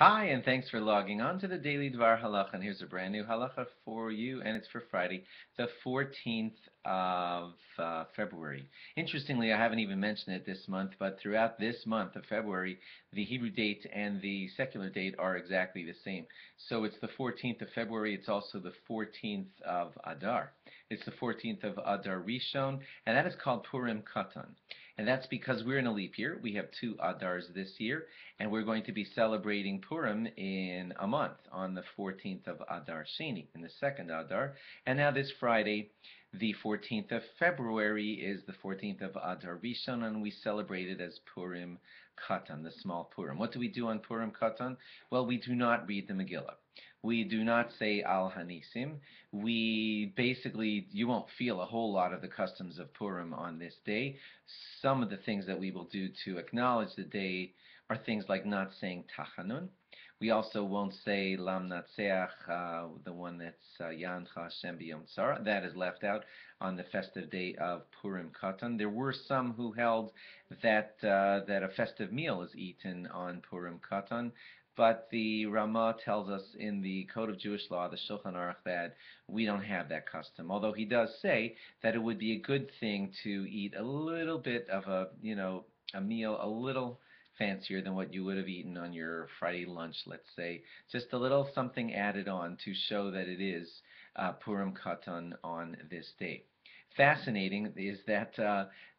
Hi, and thanks for logging on to the Daily DVAR halacha. And here's a brand new halacha for you, and it's for Friday, the 14th of February. Interestingly, I haven't even mentioned it this month, but throughout this month of February, the Hebrew date and the secular date are exactly the same. So it's the 14th of February. It's also the 14th of Adar. It's the 14th of Adar Rishon, and that is called Purim Katan. And that's because we're in a leap year. We have two Adars this year, and we're going to be celebrating Purim in a month, on the 14th of Adar Sheni, in the second Adar. And now this Friday, the 14th of February, is the 14th of Adar Rishon, and we celebrate it as Purim Katan, the small Purim. What do we do on Purim Katan? Well, we do not read the Megillah. We do not say Al Hanisim. We basically, you won't feel a whole lot of the customs of Purim on this day. Some of the things that we will do to acknowledge the day are things like not saying Tachanun. We also won't say Lam Natseach, the one that's Yancha Hashem B'Yom Tzara. That is left out on the festive day of Purim Katan. There were some who held that that a festive meal is eaten on Purim Katan, but the Ramah tells us in the Code of Jewish Law, the Shulchan Aruch, that we don't have that custom. Although he does say that it would be a good thing to eat a little bit of a meal a little fancier than what you would have eaten on your Friday lunch, let's say. Just a little something added on to show that it is Purim Katan on this day. Fascinating is that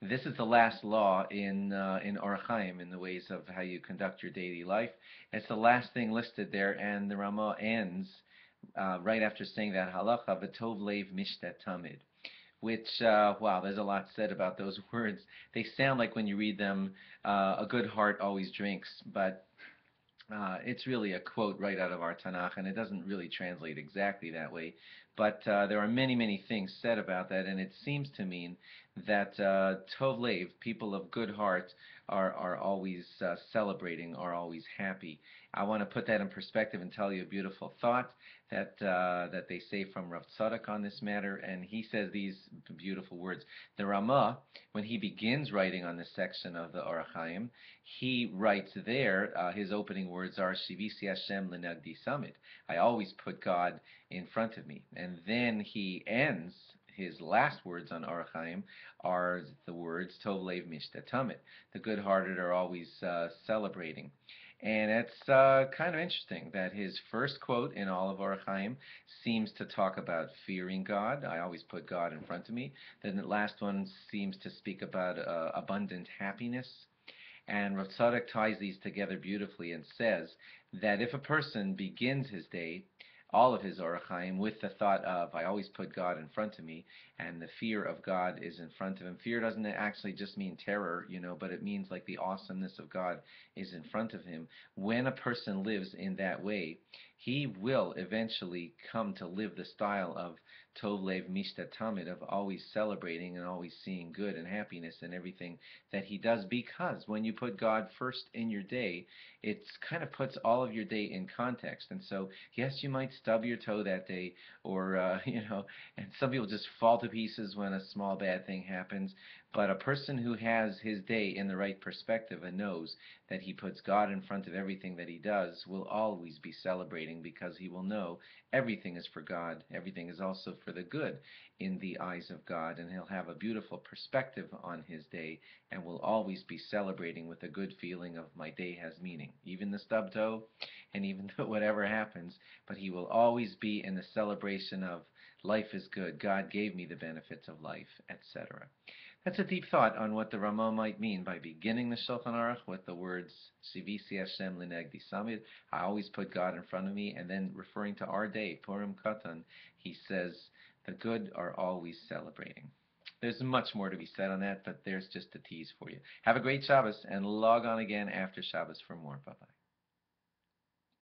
this is the last law in Orach Chaim, in the ways of how you conduct your daily life. It's the last thing listed there, and the Ramah ends right after saying that halacha, v'tov leiv mishtat tamid, which, wow, there's a lot said about those words. They sound like, when you read them, a good heart always drinks, but it's really a quote right out of our Tanakh, and it doesn't really translate exactly that way. But there are many, many things said about that, and it seems to mean that Tov Lev, people of good heart, are always celebrating, are always happy. I want to put that in perspective and tell you a beautiful thought that that they say from Rav Tzadok on this matter, and he says these beautiful words. The Ramah, when he begins writing on this section of the Orach Chaim, he writes there, his opening words are Shivisi Hashem L'Nagdi Samid. I always put God in front of me. And then he ends, his last words on Orach Chaim are the words Tov Lev Mishtat Tamid. The good-hearted are always celebrating. And it's kind of interesting that his first quote in all of Orach Chaim seems to talk about fearing God. I always put God in front of me. Then the last one seems to speak about abundant happiness. And Rav Tzadok ties these together beautifully and says that if a person begins his day, all of his Orach Chaim, with the thought of, I always put God in front of me, and the fear of God is in front of him. Fear doesn't actually just mean terror, but it means like the awesomeness of God is in front of him. When a person lives in that way, he will eventually come to live the style of Tov Lev Mishtat Tamid, of always celebrating and always seeing good and happiness in everything that he does, because when you put God first in your day, it kind of puts all of your day in context. And so, yes, you might stub your toe that day, or, and some people just fall to pieces when a small bad thing happens, but a person who has his day in the right perspective and knows that he puts God in front of everything that he does will always be celebrating, because he will know everything is for God, everything is also for the good in the eyes of God, and he'll have a beautiful perspective on his day and will always be celebrating with a good feeling of, my day has meaning, even the stub toe and even though whatever happens, but he will always be in the celebration of, life is good, God gave me the benefits of life, etc. That's a deep thought on what the Ramah might mean by beginning the Shulchan Aruch with the words Shivisi Hashem L'Nagdi Samid, I always put God in front of me, and then referring to our day, Purim Katan, he says the good are always celebrating. There's much more to be said on that, but there's just a tease for you. Have a great Shabbos, and log on again after Shabbos for more. Bye-bye.